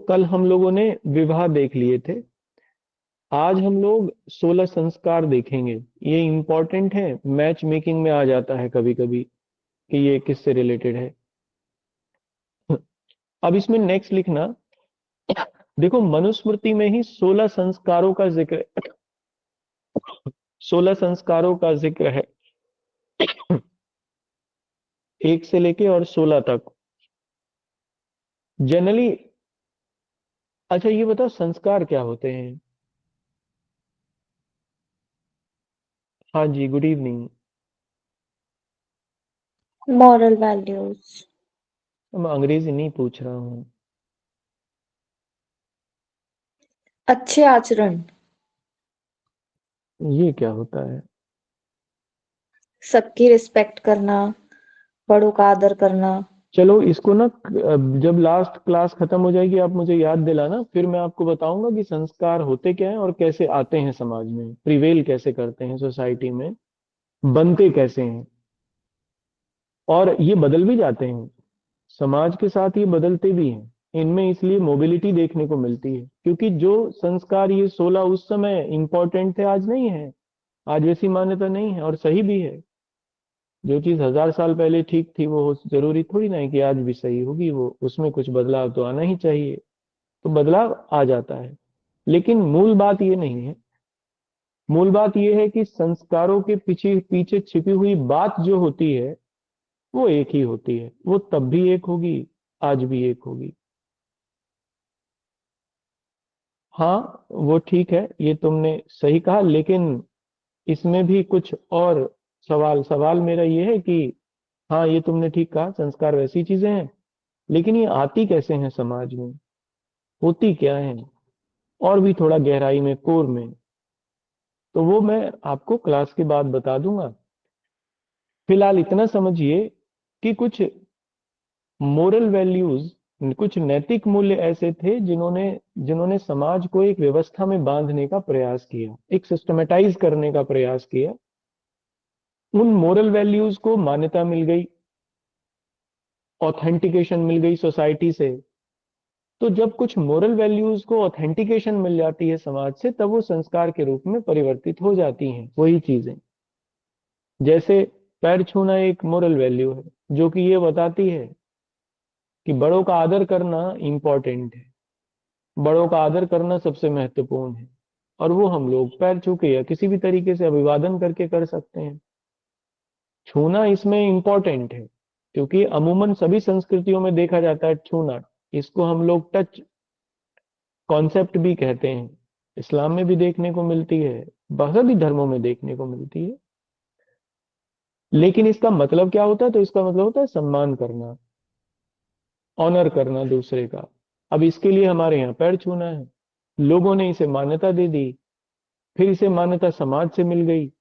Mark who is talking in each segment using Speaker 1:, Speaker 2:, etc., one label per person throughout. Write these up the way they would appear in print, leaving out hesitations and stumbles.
Speaker 1: कल हम लोगों ने विवाह देख लिए थे। आज हम लोग 16 संस्कार देखेंगे। ये इम्पोर्टेंट है, मैच मेकिंग में आ जाता है कभी कभी कि ये किससे रिलेटेड है। अब इसमें नेक्स्ट लिखना। देखो, मनुस्मृति में ही 16 संस्कारों का जिक्र, 16 संस्कारों का जिक्र है, 1 से लेके और 16 तक जनरली। अच्छा, ये बताओ संस्कार क्या होते हैं? हाँ जी, गुड इवनिंग।
Speaker 2: Moral values,
Speaker 1: मैं अंग्रेजी नहीं पूछ रहा हूँ।
Speaker 2: अच्छे आचरण,
Speaker 1: ये क्या होता है?
Speaker 2: सबकी रिस्पेक्ट करना, बड़ों का आदर करना।
Speaker 1: चलो इसको ना, जब लास्ट क्लास खत्म हो जाएगी आप मुझे याद दिलाना, फिर मैं आपको बताऊंगा कि संस्कार होते क्या हैं और कैसे आते हैं समाज में, प्रिवेल कैसे करते हैं सोसाइटी में, बनते कैसे हैं, और ये बदल भी जाते हैं। समाज के साथ ये बदलते भी हैं। इनमें इसलिए मोबिलिटी देखने को मिलती है, क्योंकि जो संस्कार ये 16 उस समय इंपॉर्टेंट थे, आज नहीं है। आज वैसी मान्यता नहीं है, और सही भी है। जो चीज 1000 साल पहले ठीक थी, वो जरूरी थोड़ी ना है कि आज भी सही होगी। वो उसमें कुछ बदलाव तो आना ही चाहिए। तो बदलाव आ जाता है, लेकिन मूल बात ये नहीं है। मूल बात ये है कि संस्कारों के पीछे पीछे छिपी हुई बात जो होती है, वो एक ही होती है। वो तब भी एक होगी, आज भी एक होगी। हाँ, वो ठीक है, ये तुमने सही कहा, लेकिन इसमें भी कुछ और सवाल सवाल मेरा ये है कि हाँ, ये तुमने ठीक कहा, संस्कार वैसी चीजें हैं, लेकिन ये आती कैसे हैं समाज में, होती क्या है, और भी थोड़ा गहराई में, कोर में। तो वो मैं आपको क्लास के बाद बता दूंगा। फिलहाल इतना समझिए कि कुछ मोरल वैल्यूज, कुछ नैतिक मूल्य ऐसे थे जिन्होंने जिन्होंने समाज को एक व्यवस्था में बांधने का प्रयास किया, एक सिस्टमेटाइज करने का प्रयास किया। उन मोरल वैल्यूज को मान्यता मिल गई, ऑथेंटिकेशन मिल गई सोसाइटी से। तो जब कुछ मोरल वैल्यूज को ऑथेंटिकेशन मिल जाती है समाज से, तब वो संस्कार के रूप में परिवर्तित हो जाती हैं वही चीजें। जैसे पैर छूना एक मोरल वैल्यू है, जो कि ये बताती है कि बड़ों का आदर करना इंपॉर्टेंट है, बड़ों का आदर करना सबसे महत्वपूर्ण है। और वो हम लोग पैर छू के या किसी भी तरीके से अभिवादन करके कर सकते हैं। छूना इसमें इंपॉर्टेंट है, क्योंकि अमूमन सभी संस्कृतियों में देखा जाता है छूना। इसको हम लोग टच कॉन्सेप्ट भी कहते हैं। इस्लाम में भी देखने को मिलती है, सभी धर्मों में देखने को मिलती है। लेकिन इसका मतलब क्या होता है? तो इसका मतलब होता है सम्मान करना, ऑनर करना दूसरे का। अब इसके लिए हमारे यहाँ पैर छूना है, लोगों ने इसे मान्यता दे दी, फिर इसे मान्यता समाज से मिल गई।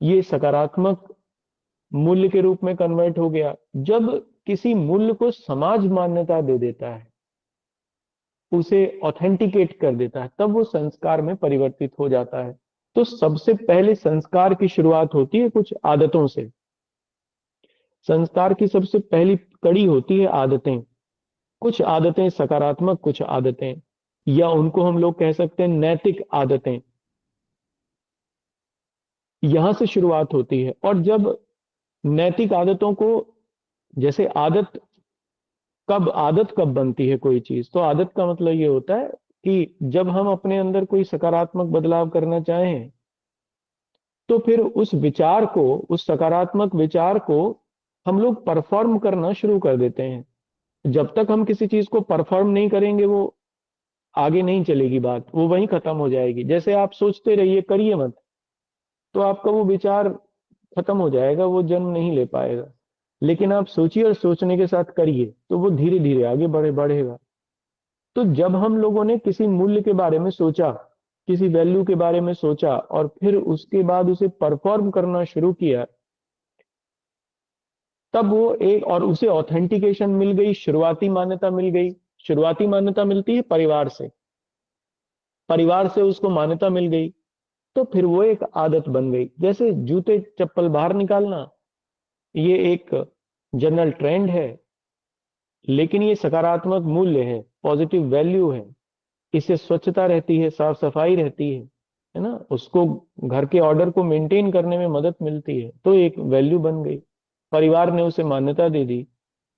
Speaker 1: ये सकारात्मक मूल्य के रूप में कन्वर्ट हो गया। जब किसी मूल्य को समाज मान्यता दे देता है, उसे ऑथेंटिकेट कर देता है, तब वो संस्कार में परिवर्तित हो जाता है। तो सबसे पहले संस्कार की शुरुआत होती है कुछ आदतों से। संस्कार की सबसे पहली कड़ी होती है आदतें। कुछ आदतें सकारात्मक, कुछ आदतें, या उनको हम लोग कह सकते हैं नैतिक आदतें, यहां से शुरुआत होती है। और जब नैतिक आदतों को, जैसे आदत कब बनती है कोई चीज, तो आदत का मतलब ये होता है कि जब हम अपने अंदर कोई सकारात्मक बदलाव करना चाहें, तो फिर उस विचार को, उस सकारात्मक विचार को हम लोग परफॉर्म करना शुरू कर देते हैं। जब तक हम किसी चीज को परफॉर्म नहीं करेंगे, वो आगे नहीं चलेगी, बात वो वहीं खत्म हो जाएगी। जैसे आप सोचते रहिए करिए मत, तो आपका वो विचार खत्म हो जाएगा, वो जन्म नहीं ले पाएगा। लेकिन आप सोचिए और सोचने के साथ करिए, तो वो धीरे धीरे आगे बढ़ेगा। तो जब हम लोगों ने किसी मूल्य के बारे में सोचा, किसी वैल्यू के बारे में सोचा, और फिर उसके बाद उसे परफॉर्म करना शुरू किया, तब वो एक, और उसे ऑथेंटिकेशन मिल गई, शुरुआती मान्यता मिल गई। शुरुआती मान्यता मिलती है परिवार से, परिवार से उसको मान्यता मिल गई, तो फिर वो एक आदत बन गई। जैसे जूते चप्पल बाहर निकालना, ये एक जनरल ट्रेंड है। लेकिन ये सकारात्मक मूल्य है, पॉजिटिव वैल्यू है। इससे स्वच्छता रहती है, साफ सफाई रहती है ना, उसको घर के ऑर्डर को मेंटेन करने में मदद मिलती है, तो एक वैल्यू बन गई। परिवार ने उसे मान्यता दे दी,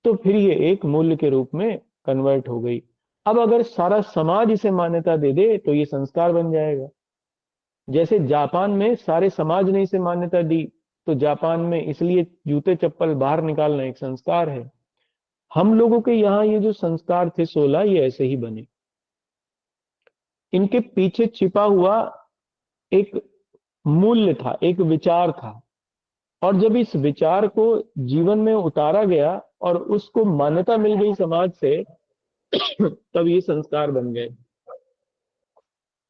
Speaker 1: तो फिर ये एक मूल्य के रूप में कन्वर्ट हो गई। अब अगर सारा समाज इसे मान्यता दे दे तो ये संस्कार बन जाएगा। जैसे जापान में सारे समाज ने इसे मान्यता दी, तो जापान में इसलिए जूते चप्पल बाहर निकालना एक संस्कार है। हम लोगों के यहाँ ये जो संस्कार थे 16, ये ऐसे ही बने। इनके पीछे छिपा हुआ एक मूल्य था, एक विचार था। और जब इस विचार को जीवन में उतारा गया और उसको मान्यता मिल गई समाज से, तब ये संस्कार बन गए।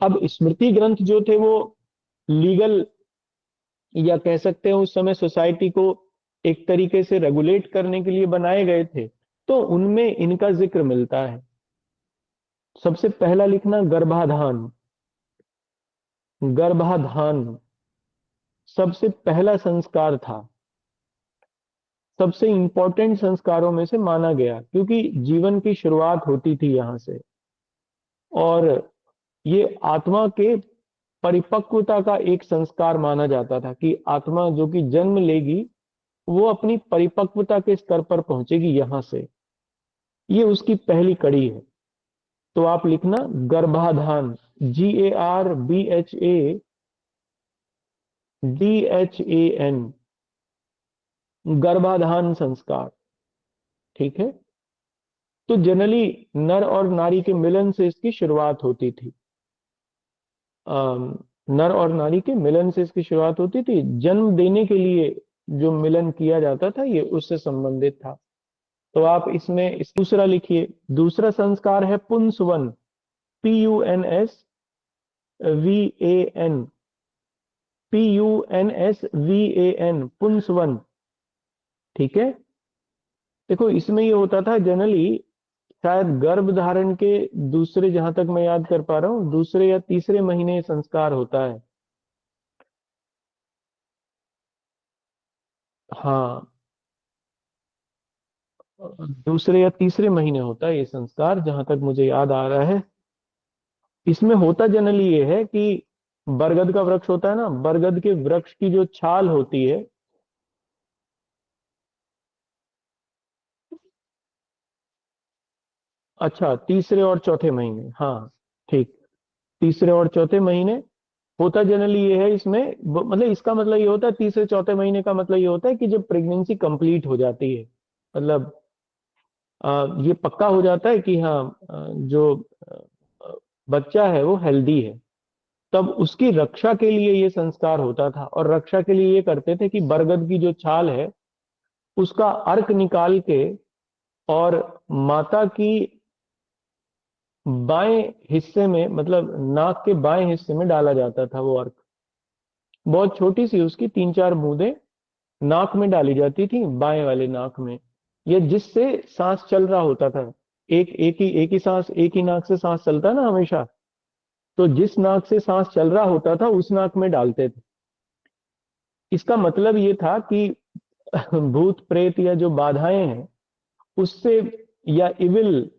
Speaker 1: अब स्मृति ग्रंथ जो थे वो लीगल, या कह सकते हैं उस समय सोसाइटी को एक तरीके से रेगुलेट करने के लिए बनाए गए थे, तो उनमें इनका जिक्र मिलता है। सबसे पहला लिखना गर्भाधान। गर्भाधान सबसे पहला संस्कार था, सबसे इंपॉर्टेंट संस्कारों में से माना गया, क्योंकि जीवन की शुरुआत होती थी यहां से। और ये आत्मा के परिपक्वता का एक संस्कार माना जाता था कि आत्मा जो कि जन्म लेगी वो अपनी परिपक्वता के स्तर पर पहुंचेगी यहां से। ये उसकी पहली कड़ी है। तो आप लिखना गर्भाधान, GARBHADHAN, गर्भाधान संस्कार। ठीक है। तो जनरली नर और नारी के मिलन से इसकी शुरुआत होती थी। नर और नारी के मिलन से इसकी शुरुआत होती थी। जन्म देने के लिए जो मिलन किया जाता था ये उससे संबंधित था। तो आप इसमें दूसरा लिखिए। दूसरा संस्कार है पुंसवन, PUNSVAN, PUNSVAN, पुंसवन। ठीक है। देखो इसमें ये होता था जनरली, शायद गर्भ धारण के दूसरे, जहां तक मैं याद कर पा रहा हूँ, दूसरे या तीसरे महीने संस्कार होता है। हाँ, दूसरे या तीसरे महीने होता है ये संस्कार, जहां तक मुझे याद आ रहा है। इसमें होता जनरली ये है कि बरगद का वृक्ष होता है ना, बरगद के वृक्ष की जो छाल होती है। अच्छा, तीसरे और चौथे महीने, हाँ, ठीक। तीसरे और चौथे महीने होता जनरली ये है इसमें, मतलब इसका मतलब ये होता है, तीसरे चौथे महीने का मतलब ये होता है कि जब प्रेगनेंसी कंप्लीट हो जाती है, मतलब ये पक्का हो जाता है कि हाँ, जो अ, बच्चा है वो हेल्दी है, तब उसकी रक्षा के लिए ये संस्कार होता था। और रक्षा के लिए ये करते थे कि बरगद की जो छाल है उसका अर्क निकाल के, और माता की बाएं हिस्से में, मतलब नाक के बाएं हिस्से में डाला जाता था वो अर्क। बहुत छोटी सी उसकी 3-4 बूंदें नाक में डाली जाती थी, बाएं वाले नाक में। ये जिससे सांस चल रहा होता था, एक ही सांस, एक ही नाक से सांस चलता है ना हमेशा, तो जिस नाक से सांस चल रहा होता था उस नाक में डालते थे। इसका मतलब ये था कि भूत प्रेत या जो बाधाएं हैं उससे, या इविल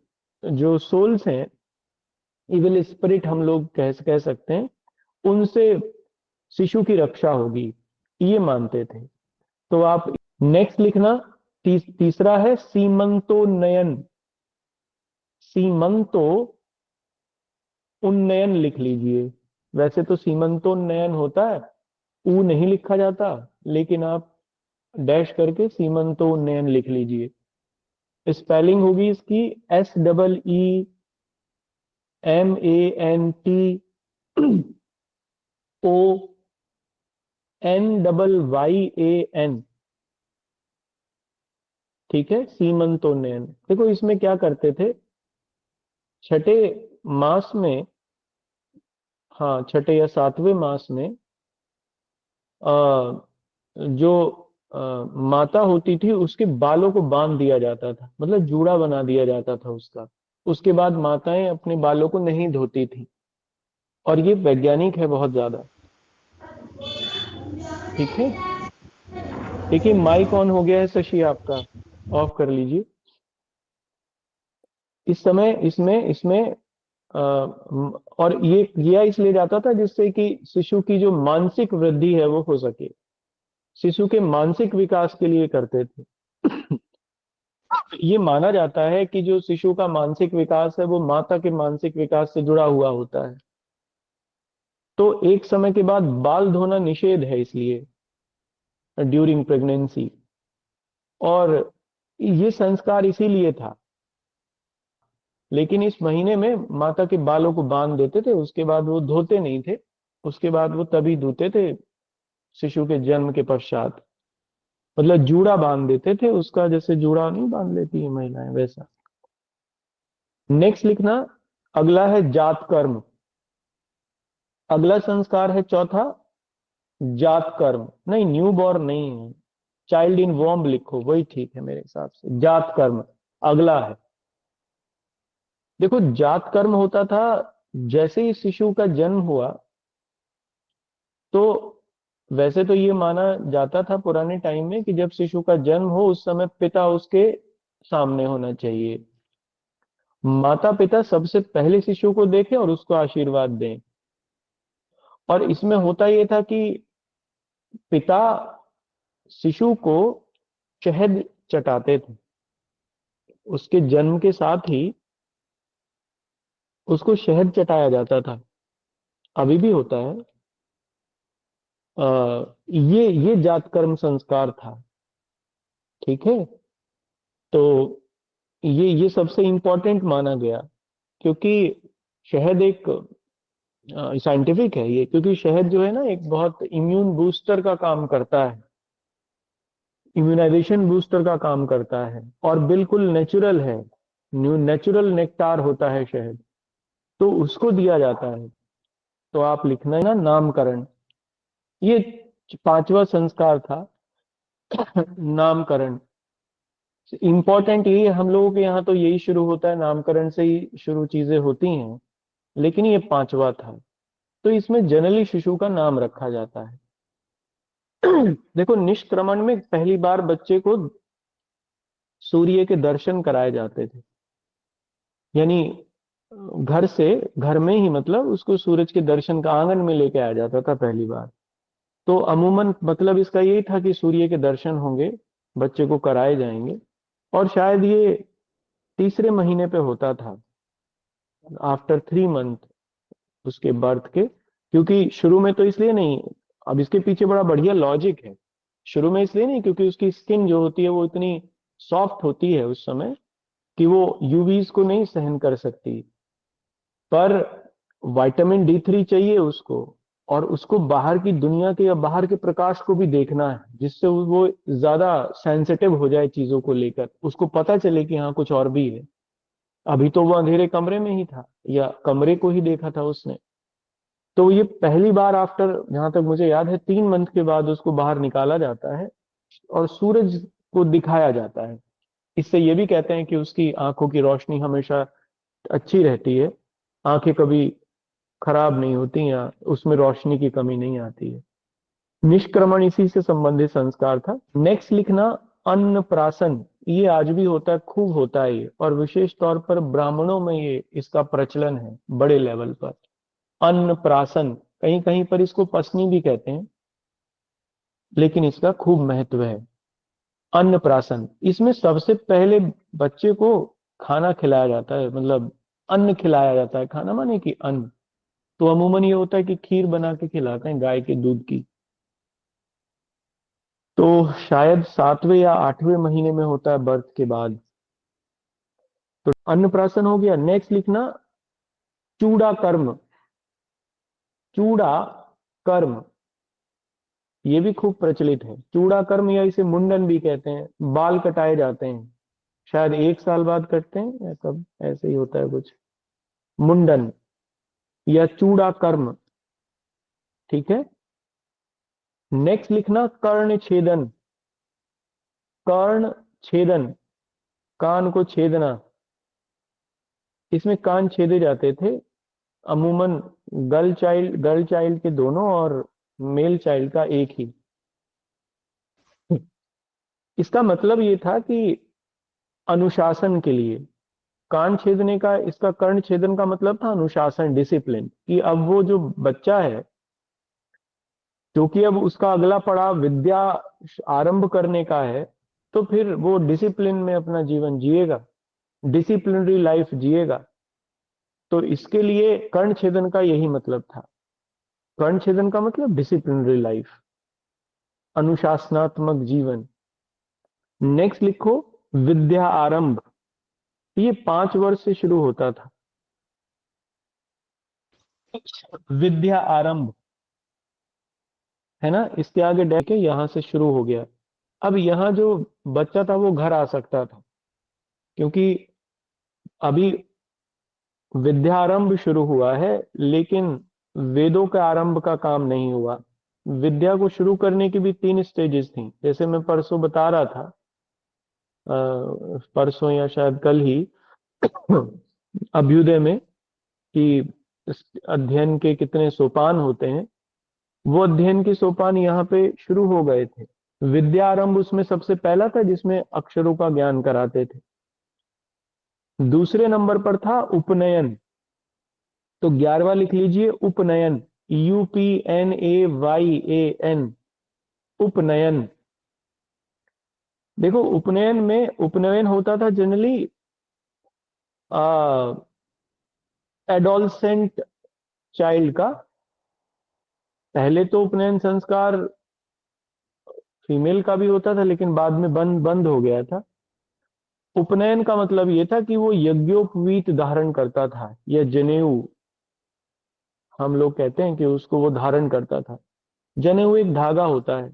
Speaker 1: जो सोल्स हैं, इविल स्पिरिट हम लोग कह सकते हैं, उनसे शिशु की रक्षा होगी, ये मानते थे। तो आप नेक्स्ट लिखना। तीसरा है सीमंतोन्नयन। सीमंतो उन्नयन लिख लीजिए। वैसे तो सीमंतोन्नयन होता है, ऊ नहीं लिखा जाता, लेकिन आप डैश करके सीमंतोन्नयन लिख लीजिए। स्पेलिंग होगी इसकी SEEMANTONYAN। ठीक है, सीमंतोन्नयन। देखो इसमें क्या करते थे, छठे मास में, हाँ छठे या सातवें मास में, आ, जो माता होती थी उसके बालों को बांध दिया जाता था, मतलब जूड़ा बना दिया जाता था उसका। उसके बाद माताएं अपने बालों को नहीं धोती थी। और ये वैज्ञानिक है बहुत ज्यादा। ठीक है। देखिए माइक ऑन हो गया है शशि आपका, ऑफ कर लीजिए। इस समय इसमें इसमें और ये किया इसलिए जाता था जिससे कि शिशु की जो मानसिक वृद्धि है वो हो सके, शिशु के मानसिक विकास के लिए करते थे। ये माना जाता है कि जो शिशु का मानसिक विकास है वो माता के मानसिक विकास से जुड़ा हुआ होता है। तो एक समय के बाद बाल धोना निषेध है इसलिए ड्यूरिंग प्रेगनेंसी। और ये संस्कार इसीलिए था। लेकिन इस महीने में माता के बालों को बांध देते थे, उसके बाद वो धोते नहीं थे। उसके बाद वो तभी धोते थे शिशु के जन्म के पश्चात। मतलब जूड़ा बांध देते थे उसका, जैसे जूड़ा नहीं बांध लेती है महिलाएं वैसा। नेक्स्ट लिखना, अगला है जात कर्म। अगला संस्कार है चौथा, जात कर्म। नहीं, न्यू बॉर्न नहीं है, चाइल्ड इन वॉम्ब लिखो, वही ठीक है मेरे हिसाब से। जात कर्म अगला है। देखो, जात कर्म होता था जैसे ही शिशु का जन्म हुआ, तो वैसे तो ये माना जाता था पुराने टाइम में कि जब शिशु का जन्म हो उस समय पिता उसके सामने होना चाहिए। माता पिता सबसे पहले शिशु को देखें और उसको आशीर्वाद दें। और इसमें होता ये था कि पिता शिशु को शहद चटाते थे। उसके जन्म के साथ ही उसको शहद चटाया जाता था, अभी भी होता है। ये जात कर्म संस्कार था। ठीक है। तो ये सबसे इंपॉर्टेंट माना गया, क्योंकि शहद एक साइंटिफिक है ये, क्योंकि शहद जो है ना एक बहुत इम्यून बूस्टर का काम करता है, इम्यूनाइजेशन बूस्टर का काम करता है, और बिल्कुल नेचुरल है। नेचुरल नेक्टार होता है शहद, तो उसको दिया जाता है। तो आप लिखना है ना नामकरण। ये पांचवा संस्कार था, नामकरण। इंपॉर्टेंट ये हम लोगों के यहाँ तो यही शुरू होता है, नामकरण से ही शुरू चीजें होती हैं। लेकिन ये पांचवा था। तो इसमें जनरली शिशु का नाम रखा जाता है। देखो, निष्क्रमण में पहली बार बच्चे को सूर्य के दर्शन कराए जाते थे। यानी घर से, घर में ही, मतलब उसको सूरज के दर्शन का आंगन में लेके आया जाता था पहली बार। तो अमूमन मतलब इसका यही था कि सूर्य के दर्शन होंगे, बच्चे को कराए जाएंगे। और शायद ये तीसरे महीने पे होता था, आफ्टर 3 मंथ उसके बर्थ के। क्योंकि शुरू में तो इसलिए नहीं, अब इसके पीछे बड़ा बढ़िया लॉजिक है। शुरू में इसलिए नहीं क्योंकि उसकी स्किन जो होती है वो इतनी सॉफ्ट होती है उस समय कि वो यूवीज को नहीं सहन कर सकती। पर विटामिन D3 चाहिए उसको, और उसको बाहर की दुनिया के या बाहर के प्रकाश को भी देखना है, जिससे वो ज्यादा सेंसिटिव हो जाए चीजों को लेकर, उसको पता चले कि हाँ कुछ और भी है। अभी तो वो अंधेरे कमरे में ही था, या कमरे को ही देखा था उसने। तो ये पहली बार आफ्टर, जहां तक मुझे याद है, 3 मंथ के बाद उसको बाहर निकाला जाता है और सूरज को दिखाया जाता है। इससे ये भी कहते हैं कि उसकी आंखों की रोशनी हमेशा अच्छी रहती है, आंखें कभी खराब नहीं होती या उसमें रोशनी की कमी नहीं आती है। निष्क्रमण इसी से संबंधित संस्कार था। नेक्स्ट लिखना, अन्नप्राशन। ये आज भी होता है, खूब होता है ये, और विशेष तौर पर ब्राह्मणों में ये इसका प्रचलन है बड़े लेवल पर। अन्नप्राशन, कहीं कहीं पर इसको पसनी भी कहते हैं, लेकिन इसका खूब महत्व है। अन्नप्राशन, इसमें सबसे पहले बच्चे को खाना खिलाया जाता है, मतलब अन्न खिलाया जाता है। खाना माने कि अन्न। तो अमूमन ये होता है कि खीर बना के खिलाते हैं गाय के दूध की। तो शायद 7वें या 8वें महीने में होता है बर्थ के बाद। तो अन्नप्राशन हो गया। नेक्स्ट लिखना, चूड़ा कर्म। चूड़ा कर्म, ये भी खूब प्रचलित है। चूड़ा कर्म, या इसे मुंडन भी कहते हैं। बाल कटाए जाते हैं, शायद 1 साल बाद कटते हैं या कब, ऐसे ही होता है कुछ। मुंडन या चूड़ा कर्म। ठीक है। नेक्स्ट लिखना, कर्ण छेदन। कर्ण छेदन, कान को छेदना। इसमें कान छेदे जाते थे अमूमन, गर्ल चाइल्ड के दोनों और मेल चाइल्ड का एक ही। इसका मतलब ये था कि अनुशासन के लिए, कान छेदने का, इसका कर्ण छेदन का मतलब था अनुशासन, डिसिप्लिन, कि अब वो जो बच्चा है, क्योंकि अब उसका अगला पड़ाव विद्या आरंभ करने का है, तो फिर वो डिसिप्लिन में अपना जीवन जिएगा, डिसिप्लिनरी लाइफ जिएगा। तो इसके लिए कर्ण छेदन का यही मतलब था। कर्ण छेदन का मतलब डिसिप्लिनरी लाइफ, अनुशासनात्मक जीवन। नेक्स्ट लिखो, विद्या आरंभ। ये 5 वर्ष से शुरू होता था, विद्या आरंभ, है ना। इसके आगे डैश के यहां से शुरू हो गया। अब यहाँ जो बच्चा था वो घर आ सकता था, क्योंकि अभी विद्यारंभ शुरू हुआ है, लेकिन वेदों के आरंभ का काम नहीं हुआ। विद्या को शुरू करने की भी 3 स्टेजेस थी, जैसे मैं परसों बता रहा था, परसों या शायद कल ही, अभ्युदय में, कि इस अध्ययन के कितने सोपान होते हैं, वो अध्ययन के सोपान यहाँ पे शुरू हो गए थे। विद्यारंभ उसमें सबसे पहला था, जिसमें अक्षरों का ज्ञान कराते थे। दूसरे नंबर पर था उपनयन। तो 11वां लिख लीजिए, उपनयन, UPNAYAN, उपनयन। देखो, उपनयन में, उपनयन होता था जनरली एडोलसेंट चाइल्ड का। पहले तो उपनयन संस्कार फीमेल का भी होता था, लेकिन बाद में बंद बंद हो गया था। उपनयन का मतलब ये था कि वो यज्ञोपवीत धारण करता था, या जनेऊ हम लोग कहते हैं, कि उसको वो धारण करता था। जनेऊ एक धागा होता है,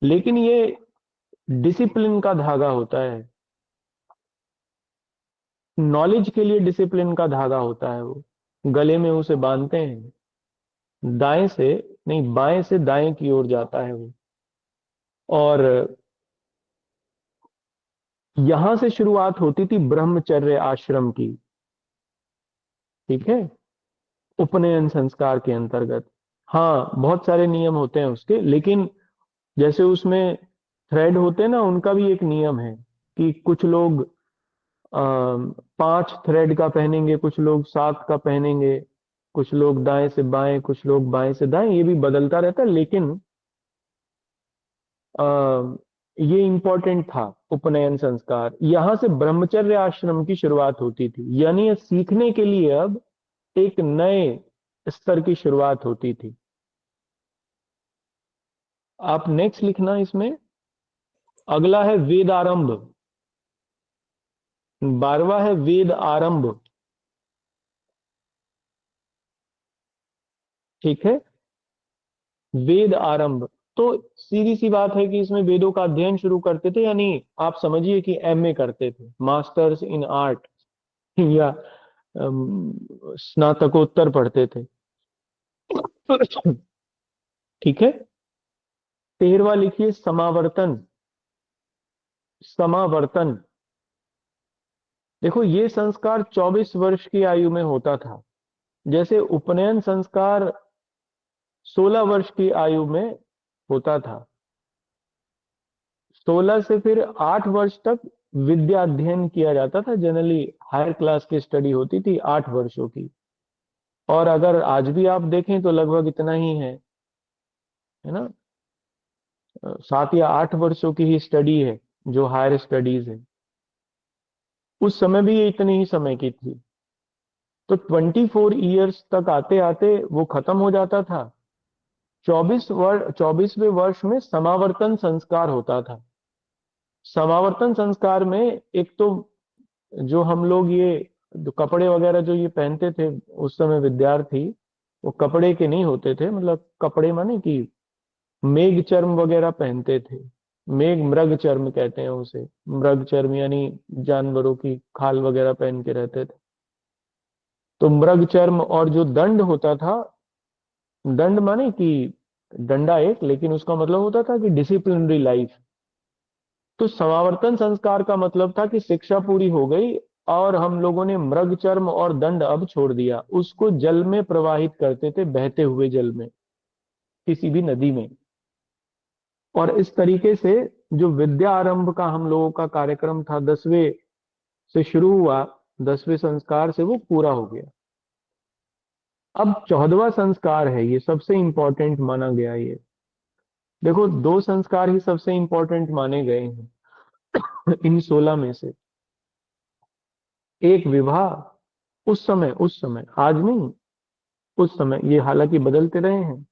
Speaker 1: लेकिन ये डिसिप्लिन का धागा होता है, नॉलेज के लिए डिसिप्लिन का धागा होता है। वो गले में उसे बांधते हैं, दाएं से नहीं, बाएं से दाएं की ओर जाता है वो। और यहां से शुरुआत होती थी ब्रह्मचर्य आश्रम की, ठीक है, उपनयन संस्कार के अंतर्गत। हाँ, बहुत सारे नियम होते हैं उसके, लेकिन जैसे उसमें थ्रेड होते हैं ना, उनका भी एक नियम है, कि कुछ लोग 5 थ्रेड का पहनेंगे, कुछ लोग 7 का पहनेंगे, कुछ लोग दाएं से बाएं, कुछ लोग बाएं से दाएं, ये भी बदलता रहता है। लेकिन आ, ये इंपॉर्टेंट था, उपनयन संस्कार। यहां से ब्रह्मचर्य आश्रम की शुरुआत होती थी, यानी ये सीखने के लिए अब एक नए स्तर की शुरुआत होती थी। आप नेक्स्ट लिखना इसमें। अगला है वेद आरंभ, 12वां है वेद आरंभ, ठीक है, वेद आरंभ। तो सीधी सी बात है कि इसमें वेदों का अध्ययन शुरू करते थे, यानी आप समझिए कि एमए करते थे, मास्टर्स इन आर्ट, या स्नातकोत्तर पढ़ते थे। ठीक है। 13वां लिखिए, समावर्तन। समावर्तन, देखो ये संस्कार 24 वर्ष की आयु में होता था, जैसे उपनयन संस्कार 16 वर्ष की आयु में होता था। 16 से फिर 8 वर्ष तक विद्या अध्ययन किया जाता था, जनरली हायर क्लास की स्टडी होती थी 8 वर्षों की। और अगर आज भी आप देखें तो लगभग इतना ही है ना, 7 या 8 वर्षों की ही स्टडी है जो हायर स्टडीज है। उस समय भी ये इतनी ही समय की थी। तो 24 ईयर्स तक आते आते वो खत्म हो जाता था। 24वें वर्ष में समावर्तन संस्कार होता था। समावर्तन संस्कार में एक तो, जो हम लोग ये जो कपड़े वगैरह जो ये पहनते थे उस समय विद्यार्थी, वो कपड़े के नहीं होते थे, मतलब कपड़े माने कि मेघ चर्म वगैरह पहनते थे। मेघ, मृग चर्म कहते हैं उसे, मृग चर्म यानी जानवरों की खाल वगैरह पहन के रहते थे। तो मृग चर्म, और जो दंड होता था, दंड माने कि डंडा एक, लेकिन उसका मतलब होता था कि डिसिप्लिनरी लाइफ। तो समावर्तन संस्कार का मतलब था कि शिक्षा पूरी हो गई और हम लोगों ने मृग चर्म और दंड अब छोड़ दिया, उसको जल में प्रवाहित करते थे, बहते हुए जल में, किसी भी नदी में। और इस तरीके से जो विद्या आरंभ का हम लोगों का कार्यक्रम था 10वें से शुरू हुआ, 10वें संस्कार से वो पूरा हो गया। अब 14वां संस्कार है, ये सबसे इंपॉर्टेंट माना गया। ये देखो, दो संस्कार ही सबसे इंपॉर्टेंट माने गए हैं इन 16 में से। एक विवाह, उस समय आज नहीं, उस समय, ये हालांकि बदलते रहे हैं,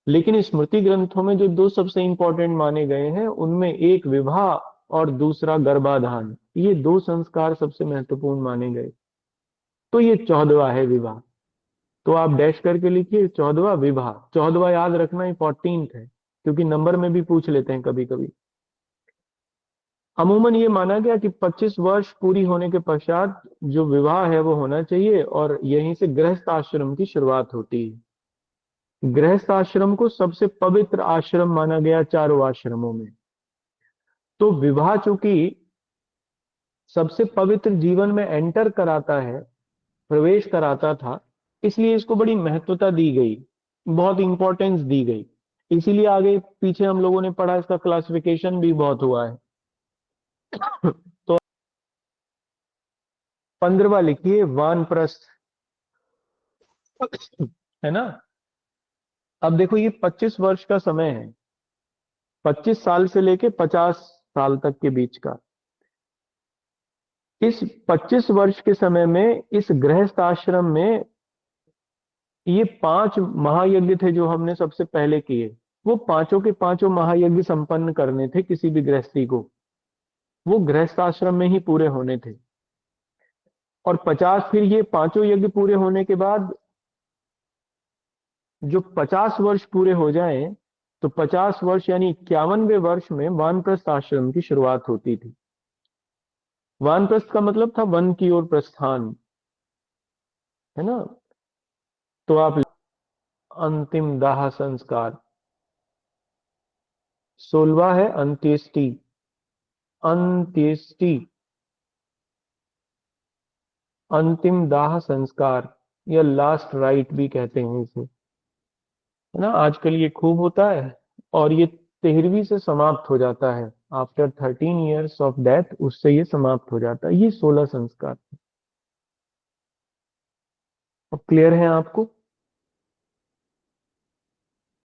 Speaker 1: लेकिन स्मृति ग्रंथों में जो दो सबसे इंपॉर्टेंट माने गए हैं उनमें एक विवाह और दूसरा गर्भाधान, ये दो संस्कार सबसे महत्वपूर्ण माने गए। तो ये 14वां है विवाह। तो आप डैश करके लिखिए 14वां विवाह। 14वां याद रखना इंपॉर्टेंट है, क्योंकि नंबर में भी पूछ लेते हैं कभी कभी। अमूमन ये माना गया कि 25 वर्ष पूरी होने के पश्चात जो विवाह है वो होना चाहिए, और यहीं से गृहस्थ आश्रम की शुरुआत होती है। गृहस्थ आश्रम को सबसे पवित्र आश्रम माना गया चारों आश्रमों में। तो विवाह चूंकि सबसे पवित्र जीवन में एंटर कराता है, प्रवेश कराता था, इसलिए इसको बड़ी महत्वता दी गई, बहुत इंपॉर्टेंस दी गई। इसीलिए आगे पीछे हम लोगों ने पढ़ा, इसका क्लासिफिकेशन भी बहुत हुआ है। तो 15वां लिखिए वानप्रस्थ, है ना। अब देखो, ये 25 वर्ष का समय है, 25 साल से लेके 50 साल तक के बीच का। इस 25 वर्ष के समय में इस गृहस्थ आश्रम में ये 5 महायज्ञ थे जो हमने सबसे पहले किए। वो पांचों के पांचों महायज्ञ संपन्न करने थे किसी भी गृहस्थी को, वो गृहस्थ आश्रम में ही पूरे होने थे। और 50, फिर ये पांचों यज्ञ पूरे होने के बाद जो 50 वर्ष पूरे हो जाएं, तो 50 वर्ष यानी 51वें वर्ष में वानप्रस्थ आश्रम की शुरुआत होती थी। वानप्रस्थ का मतलब था वन की ओर प्रस्थान, है ना। तो आप अंतिम दाह संस्कार, 16वां है अंत्येष्टि। अंत्येष्टि, अंतिम दाह संस्कार, या लास्ट राइट भी कहते हैं इसे, है ना। आजकल ये खूब होता है, और ये 13वीं से समाप्त हो जाता है। आफ्टर 13 ईयर्स ऑफ डेथ उससे ये समाप्त हो जाता है। ये 16 संस्कार। अब क्लियर है आपको?